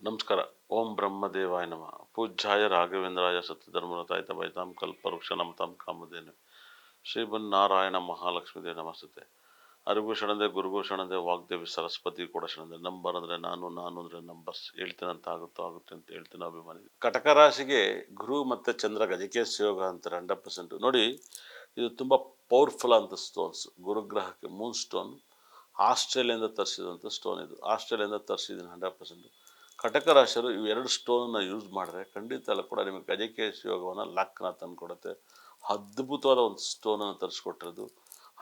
ನಮಸ್ಕಾರ. ಓಂ ಬ್ರಹ್ಮದೇವಾಯ ನಮಃ. ಪೂಜ್ಯಾಯ ರಾಘವೇಂದ್ರಾಯ ಸತ್ಯಧರ್ಮರತಾಯ ತಪೈತಾಂ ಕಲ್ಪವೃಕ್ಷ ನಮತಾಂ ಕಾಮಧೇನು ಶ್ರೀಮನ್ನಾರಾಯಣ ಮಹಾಲಕ್ಷ್ಮೀದೇ ನಮಸ್ತುತೆ. ಅರಿವು ಶರಣದೆ, ಗುರುಗೂ ಶರಣದೆ, ವಾಗ್ದೇವಿ ಸರಸ್ವತಿ ಕೂಡ ಶರಣದೆ. ನಂಬರ್ ಅಂದರೆ ನಾನು, ನಾನು ಅಂದರೆ ನಂಬರ್ಸ್. ಹೇಳ್ತೇನಂತ ಆಗುತ್ತೋ ಆಗುತ್ತೆ ಅಂತ ಹೇಳ್ತೇನೆ ಅಭಿಮಾನಿ. ಕಟಕ ರಾಶಿಗೆ ಗುರು ಮತ್ತು ಚಂದ್ರ ಗಜಕೇಶ ಯೋಗ ಅಂತಾರೆ 100%. ನೋಡಿ, ಇದು ತುಂಬ ಪವರ್ಫುಲ್ ಅಂತ ಸ್ಟೋನ್ಸ್. ಗುರುಗ್ರಹಕ್ಕೆ ಮೂನ್ ಸ್ಟೋನ್, ಆಸ್ಟ್ರೇಲಿಯಾದಿಂದ ತರಿಸಿದಂಥ ಸ್ಟೋನ್. ಇದು ಆಸ್ಟ್ರೇಲಿಯಾದಿಂದ ತರಿಸಿದ್ದೀನಿ 100%. ಕಟಕ ರಾಶಿಯವರು ಇವೆರಡು ಸ್ಟೋನನ್ನು ಯೂಸ್ ಮಾಡಿದ್ರೆ ಖಂಡಿತ ಅಲ್ಲ ಕೂಡ ನಿಮಗೆ ಗಜಕೇಶ ಯೋಗವನ್ನು ಲಕ್ನ ತಂದು ಕೊಡುತ್ತೆ. ಅದ್ಭುತವಾದ ಒಂದು ಸ್ಟೋನನ್ನು ತರಿಸ್ಕೊಟ್ಟಿರೋದು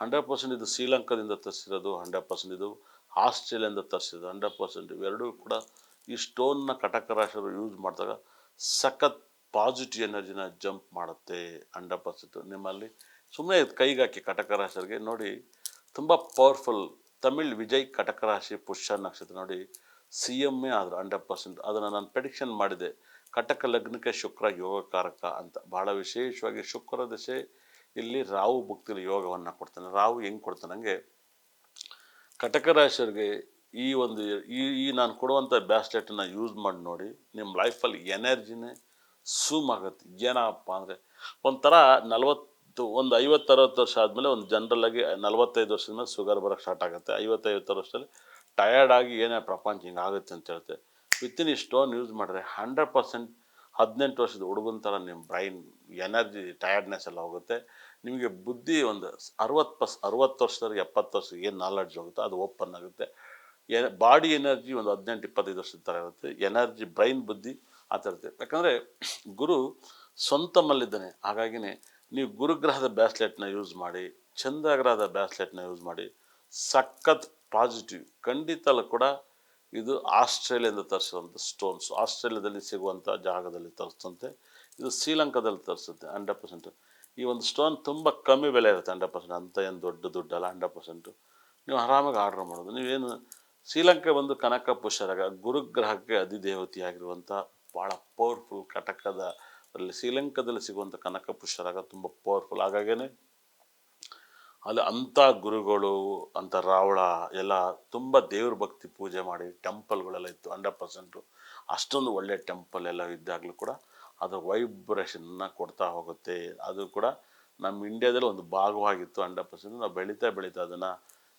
100%. ಇದು ಶ್ರೀಲಂಕಾದಿಂದ ತರಿಸಿರೋದು 100%. ಇದು ಆಸ್ಟ್ರೇಲಿಯಾದಿಂದ ತರಿಸಿರೋದು 100%. ಇವೆರಡೂ ಕೂಡ ಈ ಸ್ಟೋನ್ನ ಕಟಕ ರಾಶಿಯವರು ಯೂಸ್ ಮಾಡಿದಾಗ ಸಖತ್ ಪಾಸಿಟಿವ್ ಎನರ್ಜಿನ ಜಂಪ್ ಮಾಡುತ್ತೆ 100%. ನಿಮ್ಮಲ್ಲಿ ಸುಮ್ಮನೆ ಕೈಗಾಕಿ ಕಟಕ ರಾಶಿಯವರಿಗೆ ನೋಡಿ, ತುಂಬ ಪವರ್ಫುಲ್. ತಮಿಳ್ ವಿಜಯ್ ಕಟಕ ರಾಶಿ ಪುಷ್ಯ ನಕ್ಷತ್ರ ನೋಡಿ CM ಆದರು 100%. ಅದನ್ನು ನಾನು ಪ್ರೆಡಿಕ್ಷನ್ ಮಾಡಿದೆ. ಕಟಕ ಲಗ್ನಕ್ಕೆ ಶುಕ್ರ ಯೋಗಕಾರಕ ಅಂತ. ಬಹಳ ವಿಶೇಷವಾಗಿ ಶುಕ್ರ ದಶೆ ಇಲ್ಲಿ ರಾಹು ಭುಕ್ತಿಲಿ ಯೋಗವನ್ನು ಕೊಡ್ತಾನೆ. ರಾಹು ಹೆಂಗೆ ಕೊಡ್ತಾನೆ ಹಂಗೆ ಕಟಕ ರಾಶಿಯವರಿಗೆ ಈ ಒಂದು ಈ ನಾನು ಕೊಡುವಂಥ ಬ್ಯಾಸ್ಲೆಟನ್ನು ಯೂಸ್ ಮಾಡಿ ನೋಡಿ, ನಿಮ್ಮ ಲೈಫಲ್ಲಿ ಎನರ್ಜಿನೇ ಸೂಮ್ ಆಗುತ್ತೆ. ಏನಪ್ಪ ಅಂದರೆ ಒಂಥರ 50-60 ವರ್ಷ ಆದಮೇಲೆ ಒಂದು ಜನರಲ್ಲಾಗಿ 45 ವರ್ಷದ ಮೇಲೆ ಶುಗರ್ ಬರೋಕ್ಕೆ ಸ್ಟಾರ್ಟ್ ಆಗುತ್ತೆ. 50-50 ವರ್ಷದಲ್ಲಿ ಟಯರ್ಡ್ ಆಗಿ ಏನೇ ಪ್ರಪಂಚ ಹಿಂಗೆ ಆಗುತ್ತೆ ಅಂತ ಹೇಳ್ತೆ. ವಿತಿನ್ ಈ ಸ್ಟೋನ್ ಯೂಸ್ ಮಾಡಿದ್ರೆ 100% 18 ವರ್ಷದ ಹುಡುಗನ ಥರ ನಿಮ್ಮ ಬ್ರೈನ್ ಎನರ್ಜಿ ಟಯರ್ಡ್ನೆಸ್ ಎಲ್ಲ ಹೋಗುತ್ತೆ. ನಿಮಗೆ ಬುದ್ಧಿ ಒಂದು 60 ವರ್ಷದವರೆಗೆ 70 ವರ್ಷಕ್ಕೆ ಏನು ನಾಲೆಡ್ಜ್ ಹೋಗುತ್ತೆ ಅದು ಓಪನ್ ಆಗುತ್ತೆ. ಬಾಡಿ ಎನರ್ಜಿ ಒಂದು 18-25 ವರ್ಷದ ಥರ ಇರುತ್ತೆ. ಎನರ್ಜಿ ಬ್ರೈನ್ ಬುದ್ಧಿ ಆ ಥರ ಇರುತ್ತೆ. ಯಾಕಂದರೆ ಗುರು ಸ್ವಂತ ಮಲ್ಲಿದ್ದಾನೆ. ಹಾಗಾಗಿನೇ ನೀವು ಗುರುಗ್ರಹದ ಬ್ಯಾಸ್ಲೆಟ್ನ ಯೂಸ್ ಮಾಡಿ, ಚಂದ್ರಗ್ರಹದ ಬ್ಯಾಸ್ಲೆಟ್ನ ಯೂಸ್ ಮಾಡಿ, ಸಖತ್ ಪಾಸಿಟಿವ್. ಖಂಡಿತಲ್ಲೂ ಕೂಡ ಇದು ಆಸ್ಟ್ರೇಲಿಯಾದಿಂದ ತರಿಸುವಂಥ ಸ್ಟೋನ್ಸ್. ಆಸ್ಟ್ರೇಲಿಯಾದಲ್ಲಿ ಸಿಗುವಂಥ ಜಾಗದಲ್ಲಿ ತರಿಸ್ತಂತೆ. ಇದು ಶ್ರೀಲಂಕಾದಲ್ಲಿ ತರಿಸುತ್ತೆ 100%. ಈ ಒಂದು ಸ್ಟೋನ್ ತುಂಬ ಕಮ್ಮಿ ಬೆಲೆ ಇರುತ್ತೆ 100%. ಅಂತ ಏನು ದೊಡ್ಡ ದುಡ್ಡಲ್ಲ 100%. ನೀವು ಆರಾಮಾಗಿ ಆರ್ಡ್ರ್ ಮಾಡೋದು. ನೀವೇನು ಶ್ರೀಲಂಕೆ ಬಂದು ಕನಕ ಪುಷ್ಯರಾಗ ಗುರುಗ್ರಹಕ್ಕೆ ಅಧಿದೇವತೆಯಾಗಿರುವಂಥ ಭಾಳ ಪವರ್ಫುಲ್ ಕಟಕದ ಅಲ್ಲಿ ಶ್ರೀಲಂಕಾದಲ್ಲಿ ಸಿಗುವಂಥ ಕನಕ ಪುಷ್ಯರಾಗ ತುಂಬ ಪವರ್ಫುಲ್. ಹಾಗಾಗೇ ಅಲ್ಲಿ ಅಂಥ ಗುರುಗಳು ಅಂಥ ರಾವಳ ಎಲ್ಲ ತುಂಬ ದೇವ್ರ ಭಕ್ತಿ ಪೂಜೆ ಮಾಡಿ ಟೆಂಪಲ್ಗಳೆಲ್ಲ ಇತ್ತು 100%. ಅಷ್ಟೊಂದು ಒಳ್ಳೆಯ ಟೆಂಪಲ್ ಎಲ್ಲ ಇದ್ದಾಗಲೂ ಕೂಡ ಅದು ವೈಬ್ರೇಷನ್ನ ಕೊಡ್ತಾ ಹೋಗುತ್ತೆ. ಅದು ಕೂಡ ನಮ್ಮ ಇಂಡಿಯಾದಲ್ಲಿ ಒಂದು ಭಾಗವಾಗಿತ್ತು 100%. ನಾವು ಬೆಳೀತಾ ಅದನ್ನು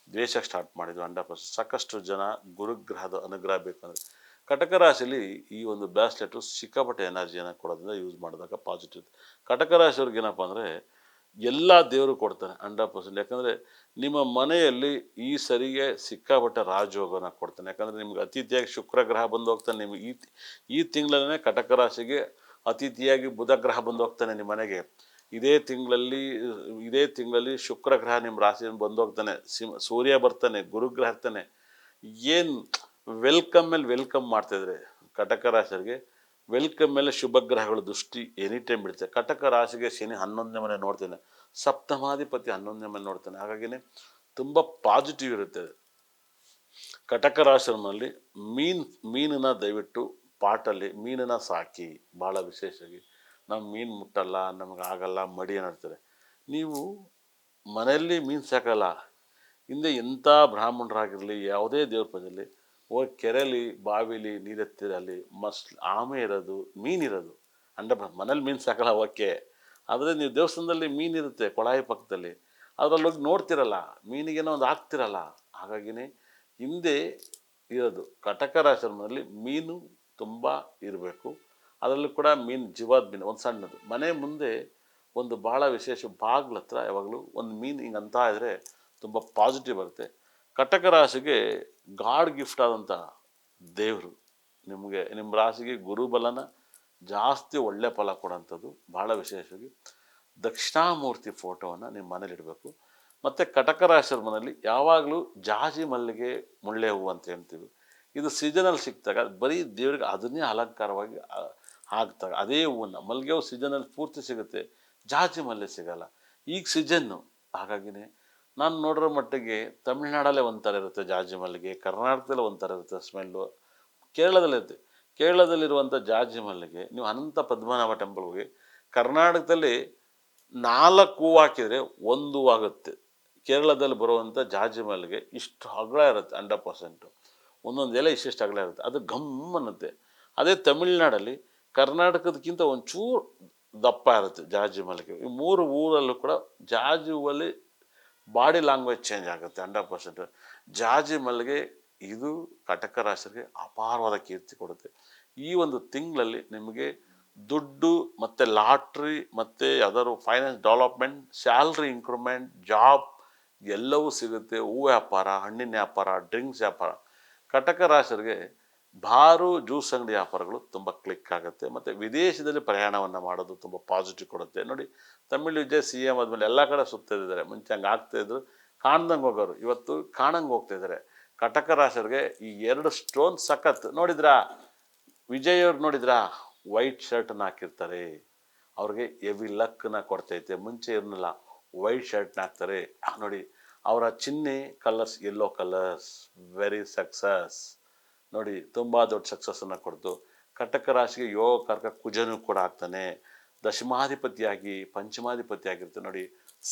ದ್ವೇಷಕ್ಕೆ ಸ್ಟಾರ್ಟ್ ಮಾಡಿದ್ವಿ 100%. ಸಾಕಷ್ಟು ಜನ ಗುರುಗ್ರಹದ ಅನುಗ್ರಹ ಬೇಕಂದರೆ ಕಟಕ ರಾಶಿಯಲ್ಲಿ ಈ ಒಂದು ಬ್ಯಾಸ್ಲೆಟು ಸಿಕ್ಕಾಪಟ್ಟೆ ಎನರ್ಜಿಯನ್ನು ಕೊಡೋದ್ರಿಂದ ಯೂಸ್ ಮಾಡಿದಾಗ ಪಾಸಿಟಿವ್. ಕಟಕ ರಾಶಿಯವ್ರಿಗೆ ಏನಪ್ಪ ಅಂದರೆ ಎಲ್ಲ ದೇವರು ಕೊಡ್ತಾನೆ 100%. ಯಾಕಂದರೆ ನಿಮ್ಮ ಮನೆಯಲ್ಲಿ ಈ ಸರಿಗೆ ಸಿಕ್ಕಾಪಟ್ಟೆ ರಾಜಯೋಗನ ಕೊಡ್ತಾನೆ. ಯಾಕಂದರೆ ನಿಮ್ಗೆ ಅತಿಥಿಯಾಗಿ ಶುಕ್ರ ಗ್ರಹ ಬಂದು ಹೋಗ್ತಾನೆ. ನಿಮಗೆ ಈ ತಿಂಗಳಲ್ಲೇ ಕಟಕ ರಾಶಿಗೆ ಅತಿಥಿಯಾಗಿ ಬುಧ ಗ್ರಹ ಬಂದು ಹೋಗ್ತಾನೆ ನಿಮ್ಮ ಮನೆಗೆ. ಇದೇ ತಿಂಗಳಲ್ಲಿ ಶುಕ್ರ ಗ್ರಹ ನಿಮ್ಮ ರಾಶಿಯನ್ನು ಬಂದು ಹೋಗ್ತಾನೆ. ಸೂರ್ಯ ಬರ್ತಾನೆ, ಗುರುಗ್ರಹ ಇರ್ತಾನೆ. ಏನು ವೆಲ್ಕಮ್ ಮೇಲೆ ವೆಲ್ಕಮ್ ಮಾಡ್ತಾಯಿದ್ರೆ ಕಟಕ ರಾಶಿಯವರಿಗೆ ವೆಲ್ಕಮ್ ಮೇಲೆ ಶುಭ ಗ್ರಹಗಳು ದೃಷ್ಟಿ ಎನಿ ಟೈಮ್ ಬಿಡುತ್ತೆ. ಕಟಕ ರಾಶಿಗೆ ಶನಿ 11ನೇ ಮನೆ ನೋಡ್ತಾನೆ, ಸಪ್ತಮಾಧಿಪತಿ 11ನೇ ಮನೆ ನೋಡ್ತಾನೆ. ಹಾಗಾಗಿನೇ ತುಂಬ ಪಾಸಿಟಿವ್ ಇರುತ್ತೆ. ಕಟಕ ರಾಶಿಯಲ್ಲಿ ಮೀನನ್ನ ದಯವಿಟ್ಟು ಪಾಟಲ್ಲಿ ಮೀನನ್ನ ಸಾಕಿ. ಭಾಳ ವಿಶೇಷವಾಗಿ ನಾವು ಮೀನು ಮುಟ್ಟಲ್ಲ, ನಮಗಾಗಲ್ಲ, ಮಡಿ ಅನ್ನಿರ್ತಾರೆ. ನೀವು ಮನೆಯಲ್ಲಿ ಮೀನು ಸಾಕಲ್ಲ, ಹಿಂದೆ ಎಂಥ ಬ್ರಾಹ್ಮಣರಾಗಿರಲಿ ಯಾವುದೇ ದೇವ್ರ ಪೂಜೆಯಲ್ಲಿ ಹೋಗಿ ಕೆರೆಯಲ್ಲಿ ಬಾವಿಲಿ ನೀರೆತ್ತಿದ್ರೆ ಅಲ್ಲಿ ಆಮೆ ಇರೋದು, ಮೀನಿರೋದು. ಮನೇಲಿ ಮೀನು ಸಾಕಲ್ಲ ಓಕೆ, ಆದರೆ ನೀವು ದೇವಸ್ಥಾನದಲ್ಲಿ ಮೀನಿರುತ್ತೆ ಕೊಳಾಯಿ ಪಕ್ಕದಲ್ಲಿ, ಅದರಲ್ಲಿ ಹೋಗಿ ನೋಡ್ತಿರಲ್ಲ, ಮೀನಿಗೇನೋ ಒಂದು ಹಾಕ್ತಿರಲ್ಲ. ಹಾಗಾಗಿನೇ ಹಿಂದೆ ಇರೋದು ಕಟಕ ರಾಶಿಯಲ್ಲಿ ಮೀನು ತುಂಬ ಇರಬೇಕು. ಅದರಲ್ಲೂ ಕೂಡ ಮೀನು ಜೀವಾದ ಮೀನು ಒಂದು ಸಣ್ಣದು ಮನೆ ಮುಂದೆ ಒಂದು ಭಾಳ ವಿಶೇಷ ಬಾಗ್ಲ ಹತ್ರ ಯಾವಾಗಲೂ ಒಂದು ಮೀನು ಹಿಂಗೆ ಅಂತ ಇದ್ದರೆ ತುಂಬ ಪಾಸಿಟಿವ್ ಬರುತ್ತೆ. ಕಟಕ ರಾಶಿಗೆ ಗಾಡ್ ಗಿಫ್ಟ್ ಆದಂಥ ದೇವರು ನಿಮ್ಮ ರಾಶಿಗೆ ಗುರುಬಲನ ಜಾಸ್ತಿ ಒಳ್ಳೆ ಫಲ ಕೊಡೋಂಥದ್ದು. ಭಾಳ ವಿಶೇಷವಾಗಿ ದಕ್ಷಿಣಾಮೂರ್ತಿ ಫೋಟೋವನ್ನು ನಿಮ್ಮ ಮನೇಲಿ ಇಡಬೇಕು. ಮತ್ತು ಕಟಕ ರಾಶಿಯವ್ರ ಮನೆಯಲ್ಲಿ ಯಾವಾಗಲೂ ಜಾಜಿ ಮಲ್ಲಿಗೆ ಮುಳ್ಳೆ ಹೂವು ಅಂತ ಹೇಳ್ತೀವಿ. ಇದು ಸೀಸನಲ್ಲಿ ಸಿಕ್ತಾಗ ಬರೀ ದೇವರಿಗೆ ಅದನ್ನೇ ಅಲಂಕಾರವಾಗಿ ಹಾಕ್ತಾಗ ಅದೇ ಹೂವನ್ನು. ಮಲ್ಲಿಗೆ ಹೂವು ಸೀಸನಲ್ಲಿ ಪೂರ್ತಿ ಸಿಗುತ್ತೆ, ಜಾಜಿ ಮಲ್ಲೆ ಸಿಗಲ್ಲ. ಈಗ ಸೀಸನ್ನು. ಹಾಗಾಗಿನೇ ನಾನು ನೋಡಿರೋ ಮಟ್ಟಿಗೆ ತಮಿಳ್ನಾಡಲ್ಲೇ ಒಂಥರ ಇರುತ್ತೆ ಜಾಜಿ ಮಲ್ಲಿಗೆ, ಕರ್ನಾಟಕದಲ್ಲೇ ಒಂಥರ ಇರುತ್ತೆ ಸ್ಮೆಲ್ಲು, ಕೇರಳದಲ್ಲಿರುತ್ತೆ. ಕೇರಳದಲ್ಲಿರುವಂಥ ಜಾಜಿ ಮಲ್ಲಿಗೆ ನೀವು ಅನಂತ ಪದ್ಮನಾಭ ಟೆಂಪಲ್ ಹೋಗಿ ಕರ್ನಾಟಕದಲ್ಲಿ 4 ಹೂವು ಹಾಕಿದರೆ 1 ಹೂವು ಆಗುತ್ತೆ. ಕೇರಳದಲ್ಲಿ ಬರುವಂಥ ಜಾಜಿ ಮಲ್ಲಿಗೆ ಇಷ್ಟು ಅಗಲ ಇರುತ್ತೆ 100%. ಒಂದೊಂದು ಎಲೆ ಇಷ್ಟಿಷ್ಟು ಅಗಲ ಇರುತ್ತೆ. ಅದು ಘಮ್ ಅನ್ನುತ್ತೆ. ಅದೇ ತಮಿಳ್ನಾಡಲ್ಲಿ ಕರ್ನಾಟಕದಕ್ಕಿಂತ ಒಂಚೂರು ದಪ್ಪ ಇರುತ್ತೆ ಜಾಜಿ ಮಲ್ಲಿಗೆ. ಈ 3 ಊರಲ್ಲೂ ಕೂಡ ಜಾಜಿ ಹೂವಲ್ಲಿ ಬಾಡಿ ಲ್ಯಾಂಗ್ವೇಜ್ ಚೇಂಜ್ ಆಗುತ್ತೆ 100%. ಜಾಜಿ ಮಲ್ಲಿಗೆ ಇದು ಕಟಕ ರಾಶಿಗೆ ಅಪಾರವಾದ ಕೀರ್ತಿ ಕೊಡುತ್ತೆ. ಈ ಒಂದು ತಿಂಗಳಲ್ಲಿ ನಿಮಗೆ ದುಡ್ಡು ಮತ್ತು ಲಾಟ್ರಿ ಮತ್ತು ಯಾವ್ದಾದ್ರು finance development, salary increment, job ಎಲ್ಲವೂ ಸಿಗುತ್ತೆ. ಹೂ ವ್ಯಾಪಾರ, ಹಣ್ಣಿನ ವ್ಯಾಪಾರ, ಡ್ರಿಂಕ್ಸ್ ವ್ಯಾಪಾರ. ಕಟಕ ರಾಶಿಯವರಿಗೆ ಬಾರು, ಜ್ಯೂಸ್ ಅಂಗಡಿ ವ್ಯಾಪಾರಗಳು ತುಂಬ ಕ್ಲಿಕ್ ಆಗುತ್ತೆ. ಮತ್ತು ವಿದೇಶದಲ್ಲಿ ಪ್ರಯಾಣವನ್ನು ಮಾಡೋದು ತುಂಬ ಪಾಸಿಟಿವ್ ಕೊಡುತ್ತೆ. ನೋಡಿ, ತಮಿಳ್ ವಿಜಯ್ CM ಆದಮೇಲೆ ಎಲ್ಲ ಕಡೆ ಸುತ್ತಿದ್ದಾರೆ. ಮುಂಚೆ ಹಂಗೆ ಆಗ್ತಾಯಿದ್ರು, ಕಾಣ್ದಂಗೆ ಹೋಗೋರು, ಇವತ್ತು ಕಾಣಂಗೆ ಹೋಗ್ತಾ ಇದ್ದಾರೆ. ಕಟಕ ರಾಶಿಯವರಿಗೆ ಈ 2 ಸ್ಟೋನ್ ಸಖತ್. ನೋಡಿದ್ರಾ ವಿಜಯ್ ಅವ್ರು, ನೋಡಿದ್ರಾ ವೈಟ್ ಶರ್ಟನ್ನು ಹಾಕಿರ್ತಾರೆ, ಅವ್ರಿಗೆ ಹೆವಿ ಲಕ್ಕನ್ನ ಕೊಡ್ತೈತೆ. ಮುಂಚೆ ಇರಲಿಲ್ಲ, ವೈಟ್ ಶರ್ಟ್ನ ಹಾಕ್ತಾರೆ. ನೋಡಿ, ಅವರ ಚಿಹ್ನೆ colours yellow colours, very success. ನೋಡಿ, ತುಂಬ ದೊಡ್ಡ ಸಕ್ಸಸ್ಸನ್ನು ಕೊಡ್ತು. ಕಟಕ ರಾಶಿಗೆ ಯೋಗಕಾರಕ ಕುಜನೂ ಕೂಡ ಆಗ್ತಾನೆ. ದಶಮಾಧಿಪತಿಯಾಗಿ ಪಂಚಮಾಧಿಪತಿ ಆಗಿರುತ್ತೆ. ನೋಡಿ,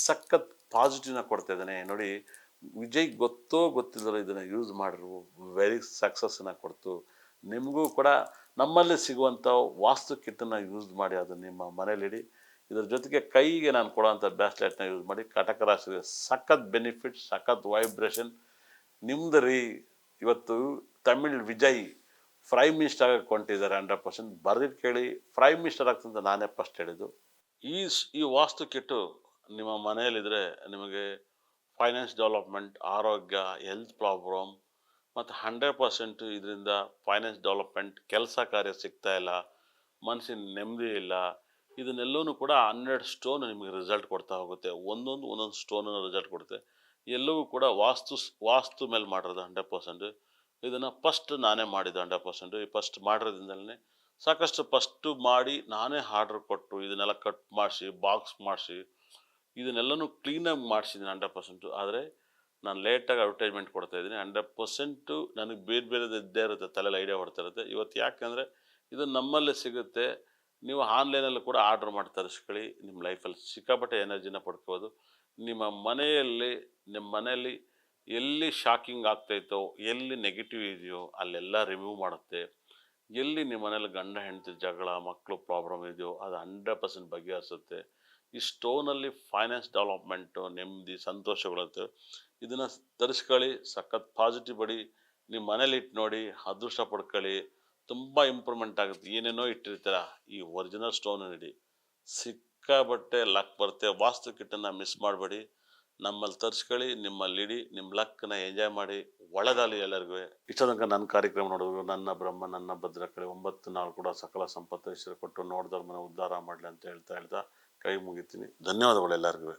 ಸಖತ್ ಪಾಸಿಟಿವ್ನ ಕೊಡ್ತಾ ಇದ್ದಾನೆ. ನೋಡಿ, ವಿಜಯ್ ಗೊತ್ತೋ ಗೊತ್ತಿಲ್ಲರೋ ಇದನ್ನು ಯೂಸ್ ಮಾಡಿರು, ವೆರಿ ಸಕ್ಸಸ್ಸನ್ನು ಕೊಡ್ತು. ನಿಮಗೂ ಕೂಡ ನಮ್ಮಲ್ಲಿ ಸಿಗುವಂಥ ವಾಸ್ತು ಕಿಟ್ಟನ್ನು ಯೂಸ್ ಮಾಡಿ ಅದನ್ನು ನಿಮ್ಮ ಮನೇಲಿಡಿ. ಇದ್ರ ಜೊತೆಗೆ ಕೈಗೆ ನಾನು ಕೊಡೋವಂಥ ಬ್ರಾಸ್ಲೆಟ್ನ ಯೂಸ್ ಮಾಡಿ. ಕಟಕ ರಾಶಿಗೆ ಸಖತ್ ಬೆನಿಫಿಟ್, ಸಖತ್ ವೈಬ್ರೇಷನ್ ನಿಮ್ದು ರೀ. ಇವತ್ತು ತಮಿಳ್ ವಿಜಯ್ ಪ್ರೈಮ್ ಮಿನಿಸ್ಟರ್ ಆಗಿ ಕೊಂಡಿದ್ದಾರೆ 100%. ಬರೆದಿಟ್ಟು ಕೇಳಿ, ಪ್ರೈಮ್ ಮಿನಿಸ್ಟರ್ ಆಗ್ತಂತ ನಾನೇ ಫಸ್ಟ್ ಹೇಳಿದ್ದು. ಈ ವಾಸ್ತು ಕಿಟ್ಟು ನಿಮ್ಮ ಮನೆಯಲ್ಲಿದ್ದರೆ ನಿಮಗೆ ಫೈನಾನ್ಸ್ ಡೆವಲಪ್ಮೆಂಟ್, ಆರೋಗ್ಯ, ಹೆಲ್ತ್ ಪ್ರಾಬ್ಲಮ್ ಮತ್ತು 100% ಇದರಿಂದ ಫೈನಾನ್ಸ್ ಡೆವಲಪ್ಮೆಂಟ್, ಕೆಲಸ ಕಾರ್ಯ ಸಿಗ್ತಾ ಇಲ್ಲ, ಮನಸ್ಸಿನ ನೆಮ್ಮದಿ ಇಲ್ಲ, ಇದನ್ನೆಲ್ಲವೂ ಕೂಡ 100 ಸ್ಟೋನ್ ನಿಮಗೆ ರಿಸಲ್ಟ್ ಕೊಡ್ತಾ ಹೋಗುತ್ತೆ. ಒಂದೊಂದು ಸ್ಟೋನನ್ನು ರಿಸಲ್ಟ್ ಕೊಡುತ್ತೆ. ಎಲ್ಲವೂ ಕೂಡ ವಾಸ್ತು ಮೇಲೆ ಮಾಡಿರೋದು 100%. ಇದನ್ನು ಫಸ್ಟ್ ನಾನೇ ಮಾಡಿದ್ದು 100%. ಈ ಫಸ್ಟ್ ಮಾಡಿರೋದ್ರಿಂದಲೇ ಸಾಕಷ್ಟು ಫಸ್ಟು ಮಾಡಿ ನಾನೇ ಆರ್ಡ್ರ್ ಕೊಟ್ಟು ಇದನ್ನೆಲ್ಲ ಕಟ್ ಮಾಡಿಸಿ, ಬಾಕ್ಸ್ ಮಾಡಿಸಿ, ಇದನ್ನೆಲ್ಲನೂ ಕ್ಲೀನಾಗಿ ಮಾಡಿಸಿದ್ದೀನಿ 100%. ಆದರೆ ನಾನು ಲೇಟಾಗಿ ಅಡ್ವರ್ಟೈಸ್ಮೆಂಟ್ ಕೊಡ್ತಾಯಿದ್ದೀನಿ 100%. ನನಗೆ ಬೇರೆದು ಇದ್ದೇ ಇರುತ್ತೆ, ತಲೆಯಲ್ಲಿ ಐಡಿಯಾ ಹೊಡ್ತಾ ಇರುತ್ತೆ. ಇವತ್ತು ಯಾಕೆಂದರೆ ಇದು ನಮ್ಮಲ್ಲೇ ಸಿಗುತ್ತೆ. ನೀವು ಆನ್ಲೈನಲ್ಲಿ ಕೂಡ ಆರ್ಡ್ರ್ ಮಾಡಿ ತರಿಸ್ಕೊಳ್ಳಿ. ನಿಮ್ಮ ಲೈಫಲ್ಲಿ ಸಿಕ್ಕಾಪಟ್ಟೆ ಎನರ್ಜಿನ ಪಡ್ಕೋಬೋದು. ನಿಮ್ಮ ಮನೆಯಲ್ಲಿ ಎಲ್ಲಿ ಶಾಕಿಂಗ್ ಆಗ್ತಾಯಿತ್ತೋ, ಎಲ್ಲಿ ನೆಗೆಟಿವ್ ಇದೆಯೋ ಅಲ್ಲೆಲ್ಲ ರಿಮೂವ್ ಮಾಡುತ್ತೆ. ಎಲ್ಲಿ ನಿಮ್ಮ ಮನೇಲಿ ಗಂಡ ಹೆಂಡತಿ ಜಗಳ, ಮಕ್ಕಳು ಪ್ರಾಬ್ಲಮ್ ಇದೆಯೋ ಅದು 100% ಬಗೆಹರಿಸುತ್ತೆ. ಈ ಸ್ಟೋನಲ್ಲಿ ಫೈನಾನ್ಸ್ ಡೆವಲಪ್ಮೆಂಟು, ನೆಮ್ಮದಿ, ಸಂತೋಷಗಳಿರುತ್ತೆ. ಇದನ್ನು ತರಿಸ್ಕೊಳ್ಳಿ, ಸಖತ್ ಪಾಸಿಟಿವ್ ಬಡಿ. ನಿಮ್ಮ ಮನೇಲಿ ಇಟ್ಟು ನೋಡಿ, ಅದೃಷ್ಟ ಪಡ್ಕೊಳ್ಳಿ, ತುಂಬ ಇಂಪ್ರೂವ್ಮೆಂಟ್ ಆಗುತ್ತೆ. ಏನೇನೋ ಇಟ್ಟಿರ್ತೀರ, ಈ ಒರಿಜಿನಲ್ ಸ್ಟೋನ್ ಇಡಿ, ಸಿಕ್ಕಾಬಟ್ಟೆ ಲಕ್ ಬರುತ್ತೆ. ವಾಸ್ತು ಕಿಟ್ಟನ್ನು ಮಿಸ್ ಮಾಡಬೇಡಿ. ನಮ್ಮಲ್ಲಿ ತರಿಸ್ಕೊಳ್ಳಿ, ನಿಮ್ಮಲ್ಲಿಡಿ, ನಿಮ್ಮ ಲಕ್ಕನ್ನ ಎಂಜಾಯ್ ಮಾಡಿ. ಒಳ್ಳೆದಾಗಲಿ ಎಲ್ಲರಿಗೂ. ಇಷ್ಟ ತನಕ ನನ್ನ ಕಾರ್ಯಕ್ರಮ ನೋಡೋದು, ನನ್ನ ಬ್ರಹ್ಮ ನನ್ನ ಭದ್ರಕಳೆ 9 ನಾಳು ಕೂಡ ಸಕಲ ಸಂಪತ್ತು ಐಶ್ವರ್ಯ ಕೊಟ್ಟು ನೋಡಿದವ್ರ ಮನೆ ಉದ್ಧಾರ ಮಾಡಲಿ ಅಂತ ಹೇಳ್ತಾ ಕೈ ಮುಗಿತೀನಿ. ಧನ್ಯವಾದಗಳು ಎಲ್ಲರಿಗೂ.